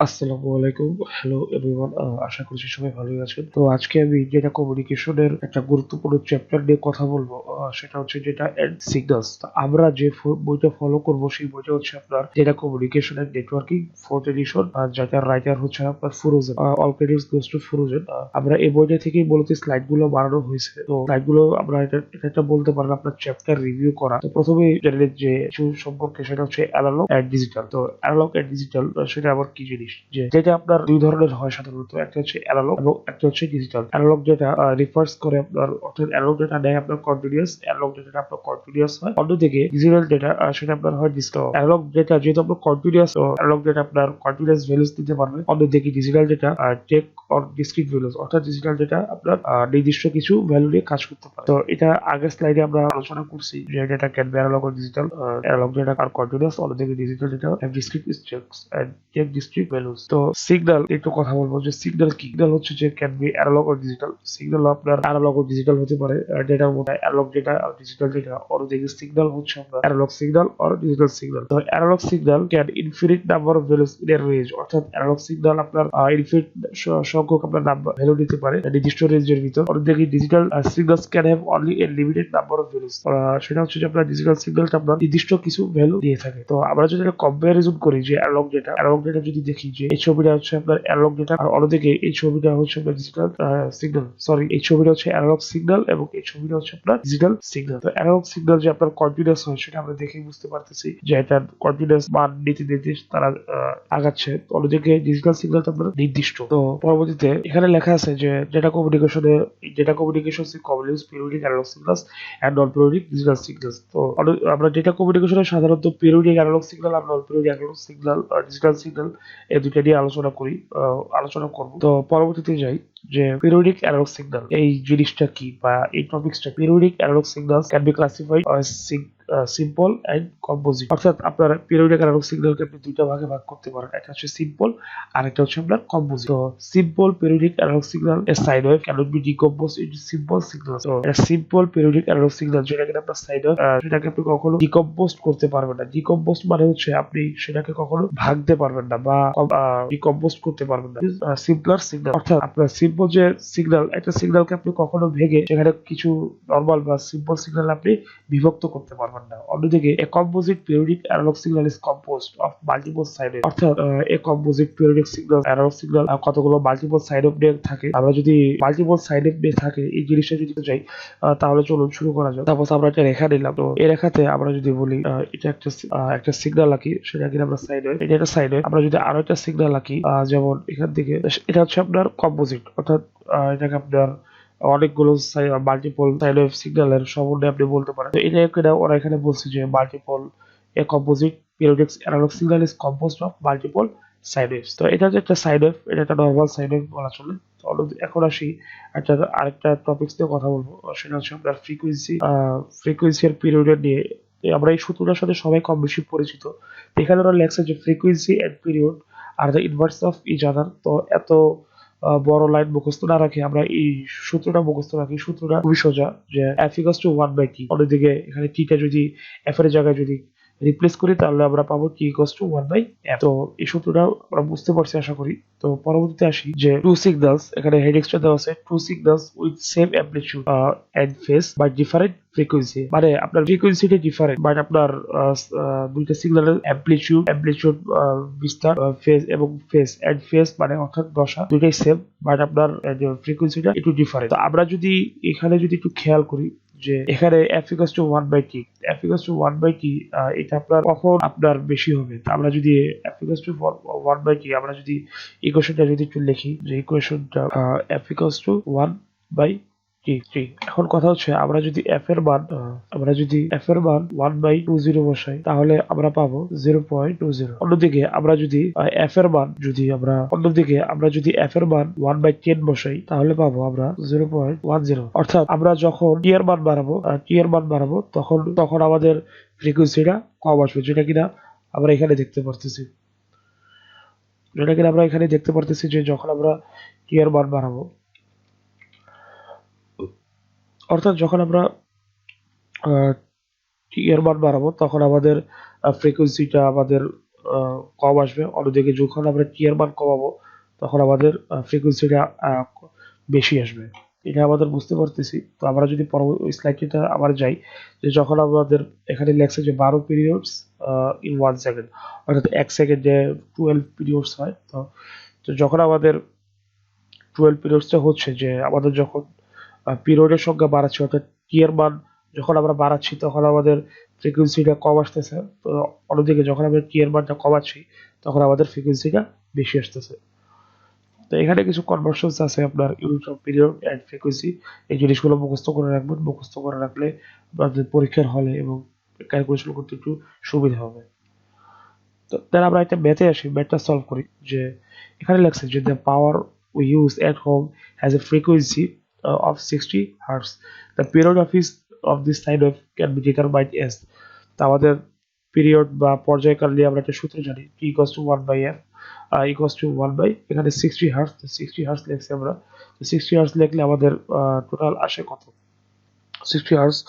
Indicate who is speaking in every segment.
Speaker 1: আসসালামু আলাইকুম। Hello everyone. আশা করছি সবাই ভালোই আছেন। তো আজকে আমি ডেটা কমিউনিকেশনের একটা গুরুত্বপূর্ণ চ্যাপ্টার নিয়ে কথা বলবো। সেটা হচ্ছে ডেটা এন্ড সিগন্যালস। আমরা যে বইটা ফলো করব সেই বইটা হচ্ছে আপনার data communication and networking 4th edition, যেটার রাইটার হচ্ছে আপনার Forouzan. All credits goes to Forouzan. আমরা এই বইটা থেকেই মূলত স্লাইড গুলো বানানো হয়েছে। তো স্লাইড গুলো আমরা এটা বলতে পারেন আপনার চ্যাপ্টার রিভিউ করা। তো প্রথমে জানলেন যে কিছু সম্পর্কে, সেটা হচ্ছে অ্যানালগ এন্ড ডিজিটাল। তো অ্যানালগ এন্ড ডিজিটাল সেটা আবার কি জিনিস? যেটা আপনার দুই ধরনের হয় সাধারণত, একটা হচ্ছে অ্যানালগ এবং একটা হচ্ছে ডিজিটাল। অ্যানালগ যেটা রিফার্স করে আপনার, অর্থাৎ অ্যানালগ ডেটা নেয় আপনার কন্টিনিউয়াস, অ্যানালগ ডেটা আপনার কন্টিনিউয়াস হয়। অন্যদিকে ডিজিটাল ডেটা সেটা আপনার হয় ডিজিটাল। অ্যানালগ ডেটা যেহেতু আপনার কন্টিনিউয়াস, অ্যানালগ ডেটা আপনার কন্টিনিউয়াস ভ্যালুস দিতে পারবে। অন্যদিকে digital data take or discrete values, অর্থাৎ ডিজিটাল ডেটা আপনার নির্দিষ্ট কিছু ভ্যালু নিয়ে কাজ করতে পারে। তো এটা আগের স্লাইডে আমরা আলোচনা করছি যে data can be analogue or digital. Analogue data আর কন্টিনিউয়াস, অন্যদিকে digital data have discrete states and take discrete values. তো সিগন্যাল একটু কথা বলবো যে সিগন্যাল কি। সিগন্যাল হচ্ছে যে can be analogue or digital. Signal আপনার অ্যানালগ ও ডিজিটাল হতে পারে। ডেটার মধ্যে অ্যানালগ ডেটা আর ডিজিটাল ডেটা। অন্যদিকে সিগন্যাল হচ্ছে আপনার analogue signal or digital signal. তো analogue signal can infinite number of values in a range, অর্থাৎ অ্যানালগ সিগন্যাল আপনার ইনফিনিট সংখ্যক আপনার নাম্বার ভ্যালু দিতে পারে নির্দিষ্ট রেঞ্জের ভিতর। অন্যদিকে digital signals can have only a limited number of values. সেটা হচ্ছে যে আপনার ডিজিটাল সিগন্যালটা আপনার নির্দিষ্ট কিছু ভ্যালু দিয়ে থাকে। তো আমরা যদি এটা কম্পারিজন করি যে অ্যানালগ ডেটা যদি দেখি যে এই ছবিটা হচ্ছে আপনার অ্যানালগ ডেটা, আর অন্যদিকে এই ছবিটা হচ্ছে আপনার ডিজিটাল সিগন্যাল। সরি, এই ছবিটা হচ্ছে অ্যানালগ সিগন্যাল এবং এই ছবিটা হচ্ছে আপনার ডিজিটাল সিগন্যাল। তো অ্যানালগ সিগন্যাল যে আপনার কন্টিনিউয়াস হয় সেটা আমরা দেখেই বুঝতে পারতেছি যে এটা কন্টিনিউয়াস মান নিতে নিতে তারা আগাচ্ছে। অন্যদিকে ডিজিটাল সিগন্যালটা আপনার নির্দিষ্ট। তো পরবর্তীতে এখানে লেখা আছে যে data communication common use periodic analogue signals and non periodic digital signals. তো আমরা ডেটা কমিউনিকেশনে সাধারণত পিরিয়ডিক অ্যানালগ সিগন্যাল আর non periodic analogue signal digital signal এই দুইটা নিয়ে আলোচনা করব। তো পরবর্তীতে যাই যে পিরিয়ডিক অ্যানালগ সিগন্যাল এই জিনিসটা কি, বা এই টপিকসটা। Periodic analogue signals can be classified as simple and composite. অর্থাৎ আপনার পিরিয়ডিক অ্যানালগ সিগন্যালকে আপনি দুইটা ভাগে ভাগ করতে পারেন, একটা হচ্ছে সিম্পল আর একটা হচ্ছে আপনার কম্পোজিট। তো simple periodic analogue signal a sine wave cannot be decompose into simple signal. তো এটা সিম্পল পিরিয়ডিক অ্যানালগ সিগন্যাল, যেটাকে আপনার সাইন ওয়েভ, সেটাকে আপনি কখনো ডিকম্পোজ করতে পারবেন না। ডিকম্পোজ মানে হচ্ছে আপনি সেটাকে কখনো ভাঙতে পারবেন না বা ডিকম্পোজ করতে পারবেন না। সিম্পলার সিগন্যাল, অর্থাৎ আপনার সিম্পল যে সিগন্যাল, একটা সিগন্যালকে আপনি কখনো ভেঙে সেখানে কিছু নরমাল বা সিম্পল সিগন্যাল আপনি বিভক্ত করতে পারবেন না। অন্যদিকে a composite periodic analogue signal is composed of multiple sine wave, অর্থাৎ a composite periodic signal analog signal কতগুলো মাল্টিপল সাইড ওয়েভ নিয়ে থাকে। আমরা যদি মাল্টিপল সাইড ওয়েভ নিয়ে থাকে এই জিনিসটা যদি যাই, তাহলে চলুন শুরু করা যাক। তারপর আমরা একটা রেখা নিলাম। তো এই রেখাতে আমরা যদি বলি এটা একটা সিগন্যাল আঁকি, সেটা কিনা আমরা সাইড ওয়েভ, এটা একটা সাইড ওয়েভ। আমরা যদি আরো একটা সিগন্যাল আঁকি, যেমন এখান থেকে, এটা হচ্ছে আপনার কম্পোজিট, অর্থাৎ এটাকে আপনার অনেকগুলো মাল্টিপল সাইড ওয়েভ সিগন্যালের সমন্বয়ে আপনি বলতে পারেন। তো এটা ওরা এখানে বলছে যে multiple a composite periodic analogue signal is composed of multiple sine waves. তো এটা যে একটা সাইড ওয়েভ, এটা একটা নরমাল সাইড ওয়েভ বলা চলে। এখন আসি আরেকটা টপিকস নিয়ে কথা বলবো, সেটা হচ্ছে আপনার ফ্রিকোয়েন্সি আর পিরিয়ড নিয়ে। আমরা এই সূত্রটার সাথে সবাই কম বেশি পরিচিত। এখানে ওরা লেখছে যে frequency and period are the inverse of each other. তো এত বড় লাইন মুখস্থ না রাখি আমরা এই সূত্রটা মুখস্থ রাখি। সূত্রটা খুবই সোজা, যে f = 1/t। অন্যদিকে এখানে টিটা যদি f এর জায়গায় যদি রিপ্লেস করি তাহলে আমরা পাবো t = 1/f। তো এই সূত্রটা আমরা বুঝতে পারছি আশা করি। তো পরবর্তীতে আসি যে টু সিগন্যালস, এখানে হেডিংসটা দেওয়া আছে two signals with same amplitude and phase by different frequency. মানে আপনার ফ্রিকোয়েন্সিটা ডিফারেন্ট, বাট আপনার দুইটা সিগন্যালের অ্যামপ্লিটিউড বিস্তার, ফেজ এবং ফেজ মানে অর্থাৎ দশা দুইটাই সেম, বাট আপনার ফ্রিকোয়েন্সিটা একটু ডিফারেন্ট। তো আমরা যদি এখানে যদি একটু খেয়াল করি যে এখানে f = 1/t, এটা আপনার কখন আপনার বেশি হবে। তো আমরা যদি f = 1/t, আমরা যদি ইকুয়েশনটা যদি একটু লিখি, যে ইকুয়েশনটা f = 1/t। এখন কথা হচ্ছে আমরা যদি f এর মান 1/20 বসাই তাহলে আমরা পাবো 0.20। অন্যদিকে আমরা যদি f এর মান 1/10 বসাই তাহলে পাবো আমরা 0.10। অর্থাৎ আমরা যখন t এর মান বাড়াবো তখন আমাদের ফ্রিকোয়েন্সিটা কম আসবে, যেটা কিনা আমরা এখানে দেখতে পারতেছি যে যখন আমরা t এর মান বাড়াবো, অর্থাৎ যখন আমরা t এর মান বাড়াবো তখন আমাদের ফ্রিকোয়েন্সিটা আমাদের কম আসবে, অন্যদিকে যখন আমরা টি এর মান কমাবো তখন আমাদের ফ্রিকোয়েন্সিটা বেশি আসবে। এটা আমাদের বুঝতে পারতেছি। তো আমরা যদি পরবর্তী স্লাইডটা আবার যাই, যে যখন আমাদের এখানে লেখছে যে 12 পিরিয়ডস ইন 1 সেকেন্ড, অর্থাৎ 1 সেকেন্ডে 12 পিরিয়ডস হয়। তো তো যখন আমাদের 12 পিরিয়ডসটা হচ্ছে, যে আমাদের যখন পিরিয়ডের সংখ্যা বাড়াচ্ছি, অর্থাৎ টি এর মান যখন আমরা বাড়াচ্ছি তখন আমাদের ফ্রিকোয়েন্সিটা কম আসতেছে। তো অন্যদিকে যখন আমরা টি এর মানটা কমাচ্ছি তখন আমাদের ফ্রিকোয়েন্সিটা বেশি আসতেছে। তো এখানে কিছু কনভার্সনস আছে আপনার unit of period and frequency. এই জিনিসগুলো মুখস্থ করে রাখবেন। মুখস্থ করে রাখলে আপনাদের পরীক্ষার হলে এবং ক্যালকুলেশন করতে একটু সুবিধা হবে। তো তাহলে আমরা একটা ম্যাথে আসি, ম্যাথটা সলভ করি। যে এখানে লেখছে যে the power we use at home has a frequency of 60 hertz. The period of this sine wave can be determined as, তো আমাদের পিরিয়ড বা পর্যায়কাল নিয়ে আমরা একটা সূত্র জানি, t equals to 1 by f equals to 1 by এখানে 60 হার্টজ। তো 60 হার্টজ লিখছি আমরা। তো 60 হার্টজ লিখলে আমাদের টোটাল আসে কত? 60 হার্টজ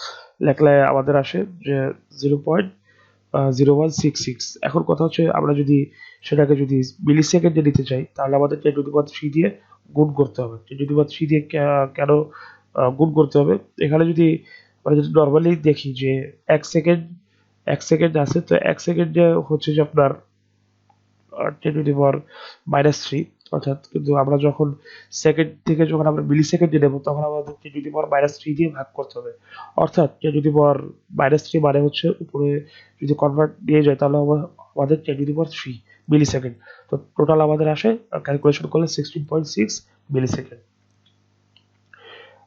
Speaker 1: লিখলে আমাদের আসে যে 0.0166। এখন কথা হচ্ছে আমরা যদি সেটাকে যদি মিলি সেকেন্ডে নিতে চাই তাহলে আমাদের 10^3 দিয়ে গুণ করতে হবে। 10^3 দিয়ে কেন গুণ করতে হবে? এখানে যদি আমরা যদি নর্মালি দেখি যে 1 সেকেন্ড আছে, তো 1 সেকেন্ডে হচ্ছে যে আপনার 10^-3, অর্থাৎ কিন্তু আমরা যখন সেকেন্ড থেকে যখন আমরা মিলি সেকেন্ডে নেব তখন আমাদের 10^-3 দিয়ে ভাগ করতে হবে। অর্থাৎ 10^-3 মানে হচ্ছে উপরে যদি কনভার্ট দিয়ে যায় তাহলে আমাদের 10^3 মিলি সেকেন্ড। তো টোটাল আমাদের আসে ক্যালকুলেশন করলে 16.6 মিলি সেকেন্ড।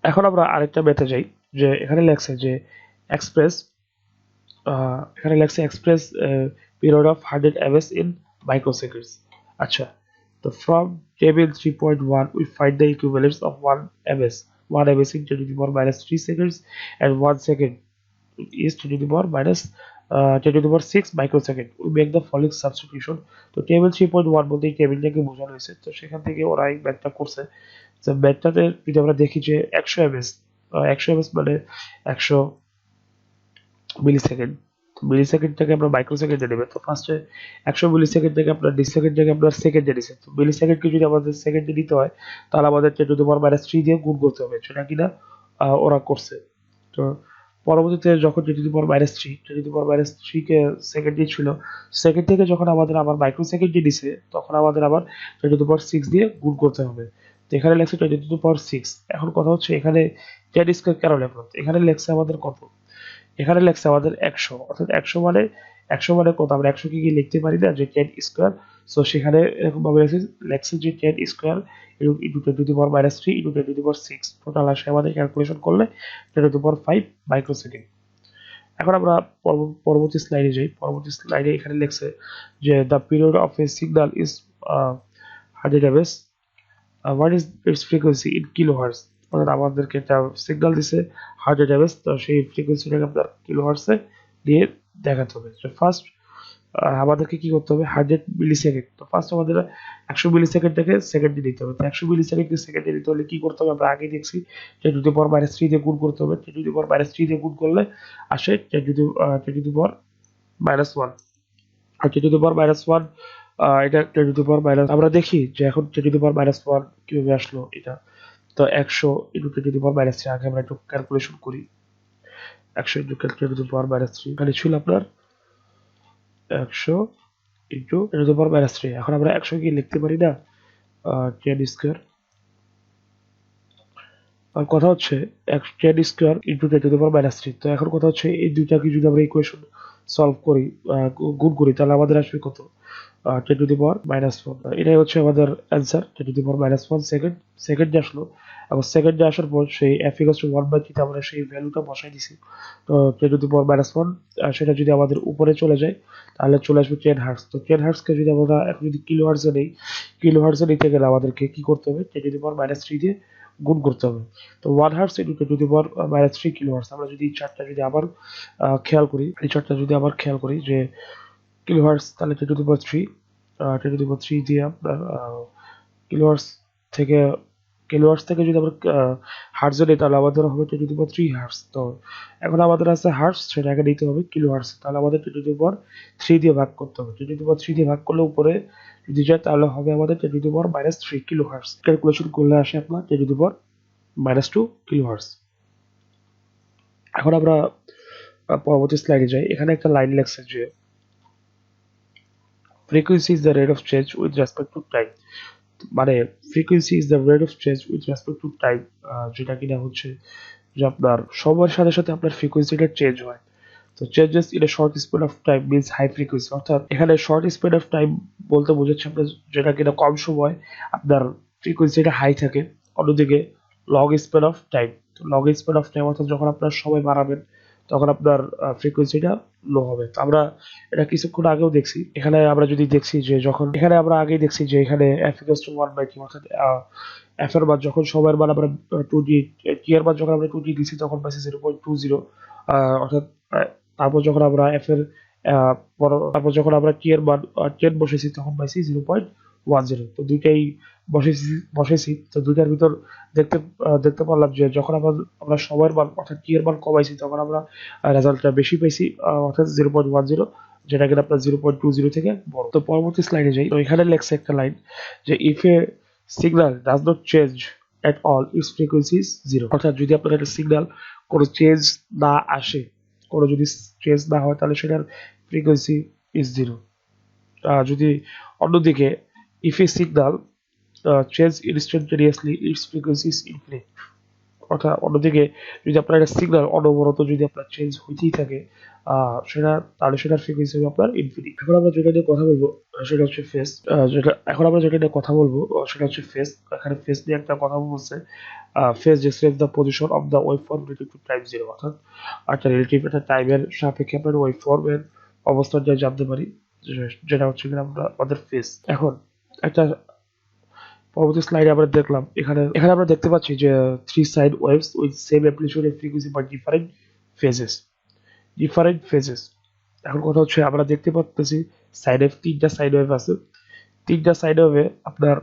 Speaker 1: এখন আমরা আরেকটা মেথে যাই, যে এখানে লেখছে যে এক্সপ্রেস এখানে লেখছে express period of 100 ms in microseconds। আচ্ছা, তো from table 3.1 we find the equivalence of 1 ms in 10^-3 seconds, and 1 second is 10^-6 microsecond. We make the following substitution. তো টেবিল 3.1 বলতে এই টেবিলটাকে বোঝানো হয়েছে। তো সেখান থেকে ওরা এই ম্যাথটা করছে। তো ম্যাথটাতে যদি আমরা দেখি যে 100 ms, 100 ms মানে 100 মিলি সেকেন্ড। মিলি সেকেন্ডটাকে আমরা মাইক্রো সেকেন্ডে নেবে। তো ফার্স্টে 100 মিলি সেকেন্ড থেকে আপনার ডিসি সেকেন্ডটাকে আপনার সেকেন্ডে নিছে। তো মিলি সেকেন্ডকে যদি আমাদের সেকেন্ডে নিতে হয় তাহলে আমাদের 10^-3 দিয়ে গুণ করতে হবে, সেটা কিনা ওরা করছে। তো পরবর্তীতে যখন 10^-3 10^-3 কে সেকেন্ডে ছিল, সেকেন্ড থেকে যখন আমাদের আবার মাইক্রো সেকেন্ডে নিছে তখন আমাদের আবার 10^6 দিয়ে গুণ করতে হবে। তো এখানে লেখছে 10^6। এখন কথা হচ্ছে এখানে 10 স্কয়ার কেন লেখলো? এখানে লেখছে আমাদের কত? এখানে লেখছে আমাদের 100, অর্থাৎ 100 মানে কত? আমরা 100 কে কি লিখতে পারি না যে 10 স্কয়ার? সো সেখানে এরকম ভাবে লেখছে যে 10 স্কয়ার ইনটু 10^-3 ইনটু 10^6, টোটাল আসে আমাদের ক্যালকুলেশন করলে 10^5 মাইক্রোসেকেন্ড। এখন আমরা পরবর্তী স্লাইডে যাই। পরবর্তী স্লাইডে এখানে লেখছে যে the period of a signal is 100 ms. What is its frequency in kilohertz? অর্থাৎ আমাদেরকে একটা সিগন্যাল দিছে 100 ms, তো সেই ফ্রিকোয়েন্সিটাকে আপনার কিলোহার্টজে দিয়ে দেখাতে হবে। তো ফার্স্ট আমাদেরকে কি করতে হবে? 100 মিলি সেকেন্ড। তো ফার্স্ট আমাদের 100 মিলি সেকেন্ডটাকে সেকেন্ডে দিতে হবে। তো 100 মিলি সেকেন্ডকে সেকেন্ডে দিতে হলে কি করতে হবে? আমরা আগেই দেখছি 10^-3 দিয়ে গুণ করতে হবে। 10^-3 দিয়ে গুণ করলে আসে 10^-1, আর 10^-1 এটা 10^- আমরা দেখি যে এখন 10^-1 কিভাবে আসলো এটা। তো 100 ইন্টু 10^-3 আগে আমরা একটু ক্যালকুলেশন করি। 100 ইন্টু 10^-3 এখানে ছিল আপনার 100 ইন্টু 10^-3। এখন আমরা 100 কি লিখতে পারি না 10 স্কয়ার? আর কথা হচ্ছে 10 স্কয়ার ইন্টু 10^-3। তো এখন কথা হচ্ছে এই দুইটাকে যদি আমরা ইকুয়েশন সলভ করি, গুণ করি, তাহলে আমাদের আসবে কত? 10^-1। এটাই হচ্ছে আমাদের অ্যান্সার, 10^-1 সেকেন্ড। সেকেন্ডে আসলো, এবং সেকেন্ডে আসার পর সেই f equals to 1/3 তে আমরা সেই ভ্যালুটা বসাই দিছি। তো 10^-1 সেটা যদি আমাদের উপরে চলে যায় তাহলে চলে আসবে 10 হার্টজ। তো 10 হার্টজকে যদি আমরা এখন যদি কিলো হার্টজে নেই, কিলো হার্টজে নিতে গেলে আমাদেরকে কি করতে হবে? 10^-3 দিয়ে গুণ করতে হবে। তো 1 হার্টজ ইন্টু 10^-3 কিলো হার্টজ। আমরা যদি এই চার্টটা যদি আবার খেয়াল করি, এই চার্টটা যদি আবার খেয়াল করি যে কিলো হার্টজ, তাহলে 10^3 দিয়ে আপনার কিলোহার্টজ থেকে কিলোহার্টজ থেকে যদি আমরা হার্টজে নিই তাহলে আমাদের হবে 10⁻³ হার্টজ। তো এখন আমাদের আছে হার্টজ, সেটাকে নিতে হবে কিলোহার্টজ, তাহলে আমাদের 10⁻³ দিয়ে ভাগ করতে হবে। 10⁻³ দিয়ে ভাগ করলে উপরে যদি যায় তাহলে হবে আমাদের 10⁻³ কিলোহার্টজ। ক্যালকুলেশন করলে আসে আপনার 10⁻² কিলোহার্টজ। এখন আমরা পরবর্তী স্লাইডে যাই। এখানে একটা লাইন লেখছে যে frequency is the rate of change with respect to time, মানে frequency is the rate of change with respect to time, যেটা কিনা হচ্ছে যে আপনার সময়ের সাথে সাথে আপনার ফ্রিকোয়েন্সিটা চেঞ্জ হয়। তো changes in a short span of time means high frequency, অর্থাৎ এখানে শর্ট স্পেড অফ টাইম বলতে বোঝাচ্ছে আপনার যেটা কিনা কম সময় আপনার ফ্রিকোয়েন্সিটা হাই থাকে। অন্যদিকে long span of time, long span of time অর্থাৎ যখন আপনার সময় বাড়াবেন তখন আপনার ফ্রিকোয়েন্সিটা লো হবে। তো আমরা এটা কিছুক্ষণ আগেও দেখছি। এখানে আমরা যদি দেখছি যে যখন এখানে আমরা আগেই দেখছি যে এখানে f = 1/t, অর্থাৎ f এর মান যখন সময়ের মান আমরা 2g, t এর মান যখন আমরা 2g দিছি তখন পাইছি 0.20, অর্থাৎ তারপর যখন আমরা f এর তারপর যখন আমরা t এর মান 10 বসেছি তখন পাইছি 0.10। তো দুইটাই বসেছি তো দুইটার ভিতর দেখতে পারলাম যে যখন আমরা সময়ের মান অর্থাৎ t এর মান কমাইছি তখন আমরা রেজাল্টটা বেশি পাইছি, অর্থাৎ 0.10, যেটা কিনা আপনার 0.20 থেকে বড়। তো পরবর্তী স্লাইডে যাই। তো এখানে লেখছে একটা লাইন যে if a signal does not change at all it's frequency is 0, অর্থাৎ যদি আপনার একটা সিগন্যাল কোনো চেঞ্জ না আসে, কোনো যদি চেঞ্জ না হয় তাহলে সেটার ফ্রিকোয়েন্সি ইজ 0। যদি অন্যদিকে if a signal change instantaneously its frequency is infinite, অর্থাৎ অন্যদিকে যদি আপনার একটা সিগন্যাল অনবরত যদি আপনার চেঞ্জ হইতেই থাকে তাহলে সেটার ফ্রিকোয়েন্সি হবে আপনার ইনফিনিট। এখন আমরা যেটা নিয়ে কথা বলবো সেটা হচ্ছে ফেজ। যেটা নিয়ে কথা বলবো সেটা হচ্ছে ফেজ। এখানে ফেজ নিয়ে একটা কথা বলছে, phase describes the position of the waveform relative to time zero, অর্থাৎ একটা টাইমের সাপেক্ষে আমরা ওয়েভফর্মের অবস্থানটা জানতে পারি, যেটা হচ্ছে কিনা আমাদের ফেজ। এখন একটা পরবর্তী স্লাইডে আমরা দেখলাম এখানে আমরা দেখতে পাচ্ছি যে 3 sine waves with same amplitude and frequency but different phases. এখন কথা হচ্ছে আমরা দেখতে পাচ্ছি তিনটা সাইড ওয়েভ আছে। তিনটা সাইড ওয়েভে আপনার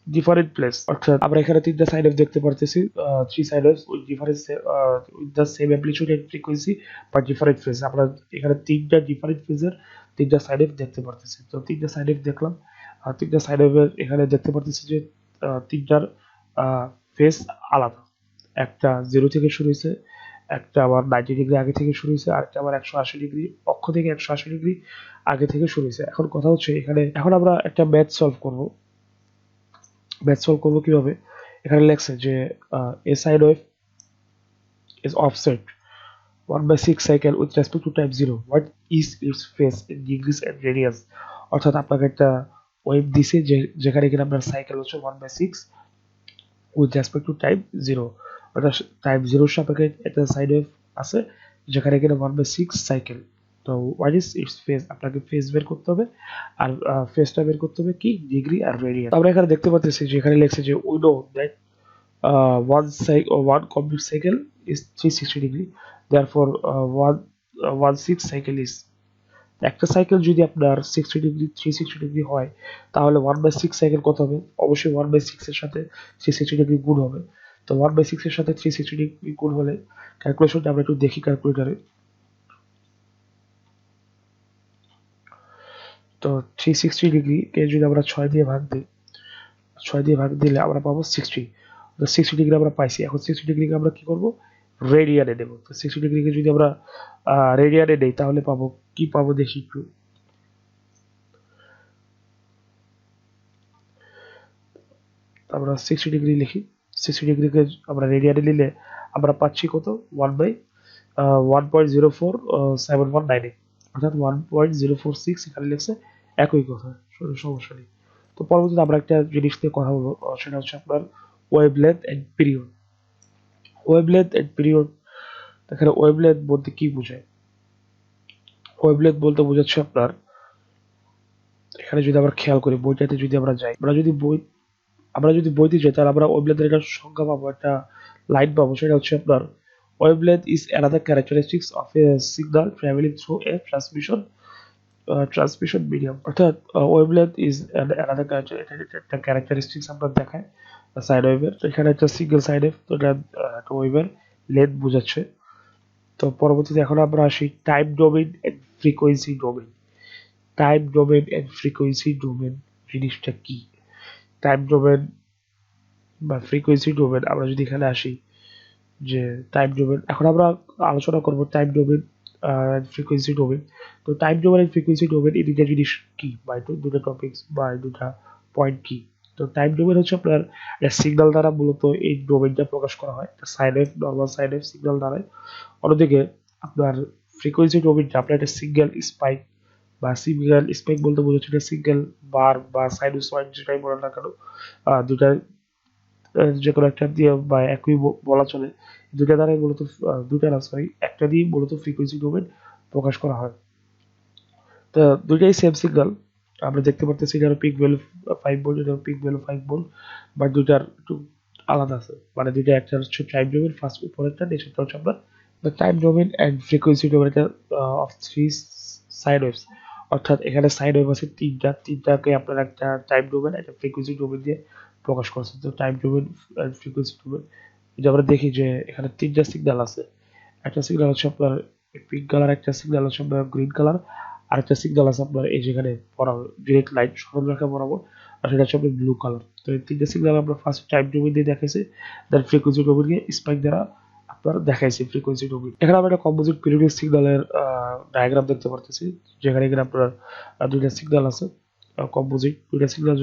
Speaker 1: ডিফারেন্ট প্লেস, অর্থাৎ আমরা এখানে তিনটা সাইড ওয়েভ দেখতে পারতেছি, 3 sine waves with with the same amplitude and frequency but different phase. আমরা এখানে তিনটা ডিফারেন্ট ফেজের তিনটা সাইড ওয়েভ দেখতে পারতেছি। তো তিনটা সাইড ওয়েভ দেখলাম, আর তিনটা সাইড ওয়েভের এখানে দেখতে পারতেছি যে তিনটার ফেজ আলাদা। একটা 0 থেকে শুরু হয়েছে, একটা আবার 90 ডিগ্রি আগে থেকে শুরু হয়েছে, আর একটা আবার 180 ডিগ্রি অক্ষ থেকে 180 ডিগ্রি আগে থেকে শুরু হয়েছে। এখন কথা হচ্ছে এখন আমরা একটা ম্যাথ সলভ করব কিভাবে। এখানে লেখছে যে a sine wave is offset 1/6 cycle with respect to time 0. What is its phase in degrees and radians? অর্থাৎ আপনাকে একটা ওয়েভ দিছে যেখানে কিনা আপনার সাইকেল হচ্ছে 1/6 with respect to time 0, অর্থাৎ টাইম 0 সাপেক্ষে একটা সাইন ওয়েভ আছে যেখানে কিনা 1/6 সাইকেল। তো হোয়াট ইজ ইটস ফেজ, আপনাকে ফেজ বের করতে হবে, আর ফেজটা বের করতে হবে কি ডিগ্রি আর রেডিয়ান। আমরা এখানে দেখতে পাচ্ছি যে এখানে লেখছে যে we know that one complete cycle is 360 degree, therefore one six cycle is, একটা সাইকেল যদি আপনার 60 ডিগ্রি 360 ডিগ্রি হয় তাহলে 1/6 সাইকেল কত হবে, অবশ্যই 1/6 এর সাথে 360 ডিগ্রি গুণ হবে। তো 1/6 এর সাথে 360 ডিগ্রি গুণ হলে ক্যালকুলেশনটা আমরা একটু দেখি ক্যালকুলেটরে। তো 360 ডিগ্রি কে যদি আমরা 6 দিয়ে ভাগ দিই, 6 দিয়ে ভাগ দিলে আমরা পাবো 60। তো 60 ডিগ্রি আমরা পাইছি। এখন 60 ডিগ্রিকে আমরা কি করব, রেডিয়ানে দেব। তো 60 ডিগ্রিকে যদি আমরা রেডিয়ানে দেই তাহলে পাবো দেখি একটু। আমরা 60 ডিগ্রি লিখি, 60 ডিগ্রিকে আমরা রেডিয়ানে নিলে আমরা পাচ্ছি কত 1.047198, অর্থাৎ 1.046। এখানে লিখছে একই কথা, সমস্যা নেই। তো পরবর্তীতে আমরা একটা জিনিস নিয়ে কথা বলবো, সেটা হচ্ছে আপনার ওয়েভলেন্থ এন্ড পিরিয়ড। এখানে ওয়েভলেন্থ বলতে কি বোঝায়, ওয়েভলেন্থ বলতে বোঝাচ্ছে আপনার এখানে যদি আমরা খেয়াল করি বইটাতে যদি আমরা যাই, আমরা যদি বইতে যাই তাহলে আমরা ওয়েভলেন্থের একটা সংজ্ঞা পাবো, একটা লাইন পাবো, সেটা হচ্ছে আপনার wavelength is another characteristics of a signal traveling through a transmission transmission medium, অর্থাৎ ওয়েভলেন্থ ইজ অ্যানাদার একটা ক্যারেক্টারিস্টিক্স আমরা দেখায় সাইন ওয়েভের। এখানে একটা সিঙ্গেল সাইন ওয়েভ, তো এটা একটা ওয়েভের লেন্থ বোঝাচ্ছে। তো পরবর্তীতে এখন আমরা আসি time domain and frequency domain. Time domain and frequency domain জিনিসটা কি? টাইম ডোমেইন বা ফ্রিকোয়েন্সি ডোমেইন, আমরা যদি এখানে আসি যে টাইম ডোমেইন, এখন আমরা আলোচনা করব টাইম ডোমেইন ফ্রিকোয়েন্সি ডোমেইন। তো time domain and frequency domain এই দুইটা জিনিস কি, বা দুটা টপিকস বা দুটা পয়েন্ট কি? তো টাইম ডোমেইন হচ্ছে আপনার সিগন্যাল দ্বারা মূলত এই ডোমেইনটা প্রকাশ করা হয়, sine wave, normal sine wave signal দ্বারা। অন্যদিকে আপনার ফ্রিকোয়েন্সি ডোমেইনটা আপনার একটা সিঙ্গেল স্পাইক বা সিঙ্গেল স্পাইক বলতে বোঝাচ্ছে এটা সিঙ্গেল বার বা সাইনোসয়েড যেটাই বলেন না কেন, দুটা যে কোনো একটা দিয়ে বা একই বলা চলে, দুটা দ্বারাই মূলত দুটা না সরি একটা দিয়ে মূলত ফ্রিকোয়েন্সি ডোমেইন প্রকাশ করা হয়। তো দুইটাই সেম সিগন্যাল, আমরা দেখতে পারতেছি এটার পিক ভ্যালু 5 ভোল্ট, এটার পিক ভ্যালু 5 ভোল্ট, বাট দুইটার একটু আলাদা আছে, মানে দুইটা একটা হচ্ছে টাইম ডোমেইন ফার্স্ট উপরেরটা, নিচেরটা হচ্ছে আপনার the time domain and frequency domain of three sine waves. অর্থাৎ এখানে সাইন ওয়েভ আছে তিনটাকে আপনার একটা টাইম ডোমেইন একটা ফ্রিকোয়েন্সি ডোমেইন দিয়ে প্রকাশ করছে। তো time domain and frequency domain, যদি আমরা দেখি যে এখানে তিনটা সিগন্যাল আছে, একটা সিগন্যাল হচ্ছে আপনার পিঙ্ক কালার, একটা সিগন্যাল হচ্ছে আপনার গ্রিন কালার, আর একটা সিগন্যাল আছে আপনার এই যেখানে ডিরেক্ট লাইন সরল রেখা বরাবর, আর সেটা হচ্ছে আপনার ব্লু কালার। তো এই তিনটা সিগন্যাল আমরা ফার্স্ট টাইম ডোমেইন দিয়ে দেখাইছি, দেন ফ্রিকোয়েন্সি ডোমেইনকে স্পাইক দ্বারা আপনার দেখাইছি ফ্রিকোয়েন্সি ডোমেইন। এখানে আমরা একটা কম্পোজিট পিরিয়ডিক সিগন্যালের ডায়াগ্রাম দেখতে পারতেছি, যেখানে এখানে আপনার দুইটা সিগন্যাল আছে কম্পোজিট। দুইটা সিগন্যাল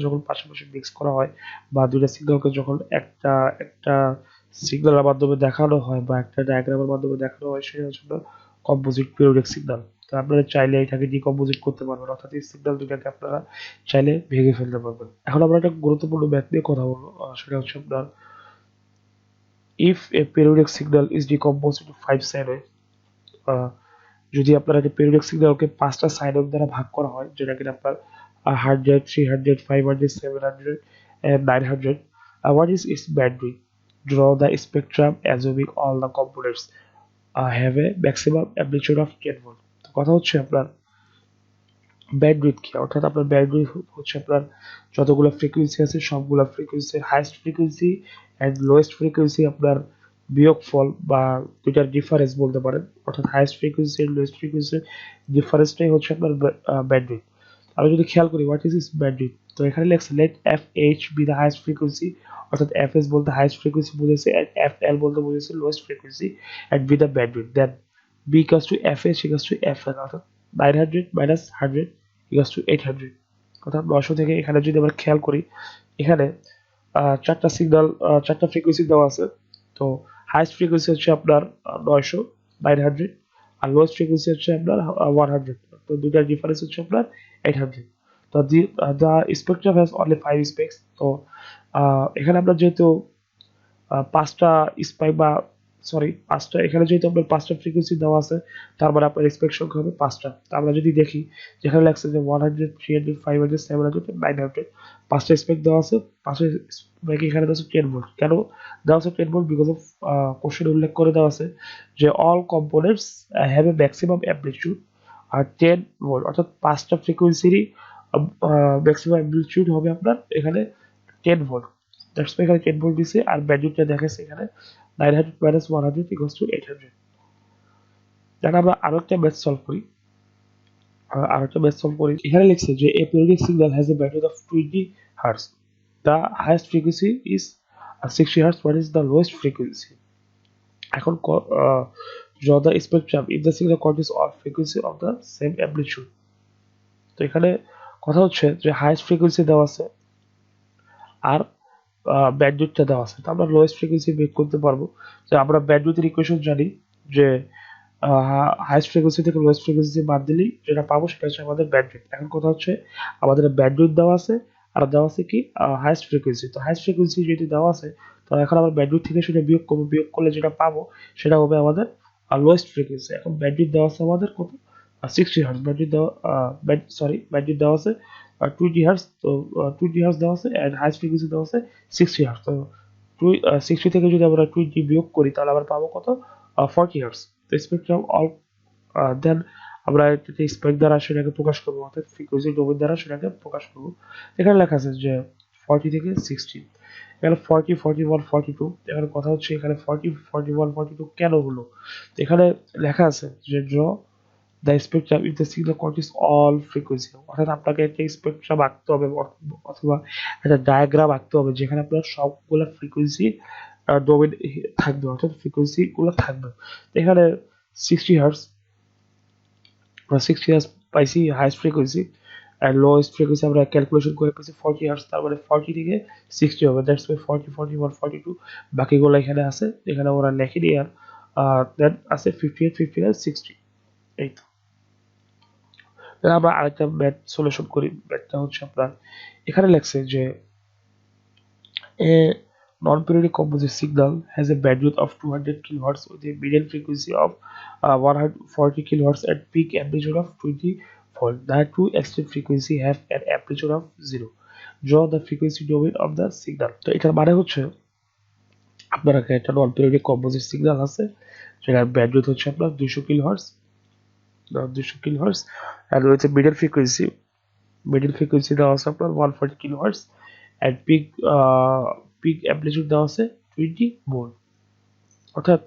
Speaker 1: যখন পাশাপাশি মিক্স করা হয় বা দুইটা সিগন্যালকে যখন একটা একটা সিগন্যালের মাধ্যমে দেখানো হয় বা একটা ডায়াগ্রামের মাধ্যমে দেখানো হয়, সেটা হচ্ছে কম্পোজিট পিরিয়ডিক সিগন্যাল। তো আপনারা চাইলে এটাকে ডিকম্পোজিট করতে পারবেন, অর্থাৎ এই সিগন্যাল দুটাকে আপনারা চাইলে ভেঙে ফেলতে পারবেন। এখন আমরা একটা গুরুত্বপূর্ণ ম্যাথ নিয়ে কথা বলবো, সেটা হচ্ছে আপনার if A periodic signal is decomposed into 5 sine wave, যদি আপনার একটা পিরিয়ডিক সিগন্যালকে 5টা সাইন ওয়েভ দ্বারা ভাগ করা হয়, যেটা কিনা আপনার 100, 300, 500, 700 and 900, what is its bandwidth? Draw the spectrum assuming all the components have a maximum amplitude of 10 volt. তো কথা হচ্ছে আপনার ব্যান্ডউইথ কি, অর্থাৎ আপনার ব্যান্ডউইথ হচ্ছে আপনার যতগুলো ফ্রিকোয়েন্সি আছে সবগুলো ফ্রিকোয়েন্সির highest frequency and lowest frequency আপনার বিয়োগফল বা দুইটার ডিফারেন্স বলতে পারেন, অর্থাৎ হাইয়েস্ট ফ্রিকোয়েন্সি এন্ড লোয়েস্ট ফ্রিকোয়েন্সির ডিফারেন্সটাই হচ্ছে আপনার ব্যান্ডউইথ। আমরা যদি খেয়াল করি হোয়াট ইজ ইস ব্যান্ডউইথ, তো এখানে লেখছে let F H be the highest frequency, অর্থাৎ এফ এস বলতে হাইয়েস্ট ফ্রিকোয়েন্সি বুঝেছে এন্ড এফ এল বলতে বুঝেছে lowest frequency and B the bandwidth, then B equals to F H equals to F L, অর্থাৎ 900 minus 100 equals to 800, অর্থাৎ 900 থেকে এখানে যদি আমরা খেয়াল করি, এখানে চারটা সিগন্যাল চারটা ফ্রিকোয়েন্সি দেওয়া আছে। তো হাইস্ট ফ্রিকোয়েন্সি হচ্ছে আপনার 900, 900, আর লোয়েস্ট ফ্রিকোয়েন্সি হচ্ছে আপনার 100, তো দুটার ডিফারেন্স হচ্ছে আপনার 800। তো the spectrum has only 5 specs। তো এখানে আমরা যেহেতু পাঁচটা স্পাইক বা সরি পাঁচটা, এখানে যেহেতু আপনার পাঁচটা ফ্রিকোয়েন্সি দেওয়া আছে, তার মানে আপনার স্পেক সংখ্যা হবে পাঁচটা। তো আমরা যদি দেখি যেখানে লাগছে যে 100, 300, 500, 700, 900, পাঁচটা স্পেক দেওয়া আছে, পাঁচটা স্পেক এখানে দেওয়া আছে 10 ভোল্ট। কেন দেওয়া আছে 10 ভোল্ট? বিকজ অফ কোশ্চেন উল্লেখ করে দেওয়া আছে যে all components have a maximum amplitude are 10 volt, অর্থাৎ পাঁচটা ফ্রিকোয়েন্সিরই ম্যাক্সিমাম অ্যামপ্লিটিউড হবে আপনার এখানে 10 ভোল্ট। দ্যাটস ওয়াই এখানে 10 ভোল্ট দিছে, আর ব্যান্ডউইথটা দেখাচ্ছে এখানে 900 minus 100 equals to 800। দেন আমরা আরেকটা ম্যাথ সলভ করি। এখানে লিখছে যে a periodic signal has a bandwidth of 20 hertz, the highest frequency is 60 hertz, what is the lowest frequency? এখন draw the spectrum if the signal contains all frequency of the same amplitude। তো এখানে কথা হচ্ছে যে highest frequency দেওয়া আছে আর ব্যান্ডউইথটা দেওয়া আছে, তো আমরা লোয়েস্ট ফ্রিকোয়েন্সি বের করতে পারবো। যে আমরা ব্যান্ডউইথের ইকুয়েশন জানি যে হাইয়েস্ট ফ্রিকোয়েন্সি থেকে লোয়েস্ট ফ্রিকোয়েন্সি বাদ দিলেই যেটা পাবো সেটা হচ্ছে আমাদের ব্যান্ডউইথ। এখন কথা হচ্ছে আমাদের ব্যান্ডউইথ দেওয়া আছে আর দেওয়া আছে কি হাইয়েস্ট ফ্রিকোয়েন্সি। তো হাইয়েস্ট ফ্রিকোয়েন্সি যদি দেওয়া আছে, তো এখন আমরা ব্যান্ডউইথ থেকে সেটা বিয়োগ করবো, বিয়োগ করলে যেটা পাবো সেটা হবে আমাদের লোয়েস্ট ফ্রিকোয়েন্সি। এখন ব্যান্ডউইথ দেওয়া আছে আমাদের কত, 60 হার্টজ। ব্যান্ডউইথ দেওয়া ব্যান্ডউইথ দেওয়া আছে 20 হার্টজ। তো 20 হার্টজ দেওয়া আছে এন্ড হাইয়েস্ট ফ্রিকোয়েন্সি দেওয়া আছে 60 হার্টজ। তো 60 থেকে যদি আমরা 20 বিয়োগ করি তাহলে আবার পাবো কত, 40 হার্টজ। তো স্পেকট্রাম অল দেন আমরা একটা স্পেক দ্বারা সেটাকে প্রকাশ করবো, অর্থাৎ ফ্রিকোয়েন্সি ডোমেইন দ্বারা সেটাকে প্রকাশ করবো। এখানে লেখা আছে যে 40 থেকে 60, এখানে 40, 41, 42। এখানে কথা হচ্ছে এখানে 40, 41, 42 কেন হলো? এখানে লেখা আছে যে draw the spectrum if the signal contains all frequency, অর্থাৎ আপনাকে একটা স্পেকট্রাম আঁকতে হবে অথবা একটা ডায়াগ্রাম আঁকতে হবে যেখানে আপনার সবগুলো ফ্রিকোয়েন্সি ডোমেইন থাকবে, অর্থাৎ ফ্রিকোয়েন্সি গুলো থাকবে। এখানে 60 হার্টজ, 60 হার্টজ পাইছি হাইস্ট ফ্রিকোয়েন্সি, আর লোয়েস্ট ফ্রিকোয়েন্সি আমরা ক্যালকুলেশন করে পেয়েছি 40 হার্টজ, তার মানে 40 থেকে 60 হবে, দ্যাটস ওয়াই 40, 41, 42 বাকিগুলো এখানে আছে, এখানে ওরা লেখেনি। আর দেন আছে 58, 59, 60। এই তো আমরা আরেকটা ম্যাথ সলিউশন করি। ম্যাথটা হচ্ছে আপনার এখানে লেখছে যে a non-periodic composite signal has a bandwidth of 200 kilohertz with a median frequency of 140 kilohertz and peak amplitude of 20 volt. The two extreme frequency have an amplitude of 0. Draw the frequency domain of the signal. তো এটার মানে হচ্ছে আপনার একটা নন periodic composite signal আছে যেটার bandwidth হচ্ছে আপনার 200 কিলোহার্টজ, 200 কিলোহার্টজ, আর রয়েছে মিডল ফ্রিকোয়েন্সি দেওয়া আছে আপনার 140 কিলোহার্টজ, এন্ড পিক অ্যামপ্লিটিউড দেওয়া আছে 20 ভোল্ট। অর্থাৎ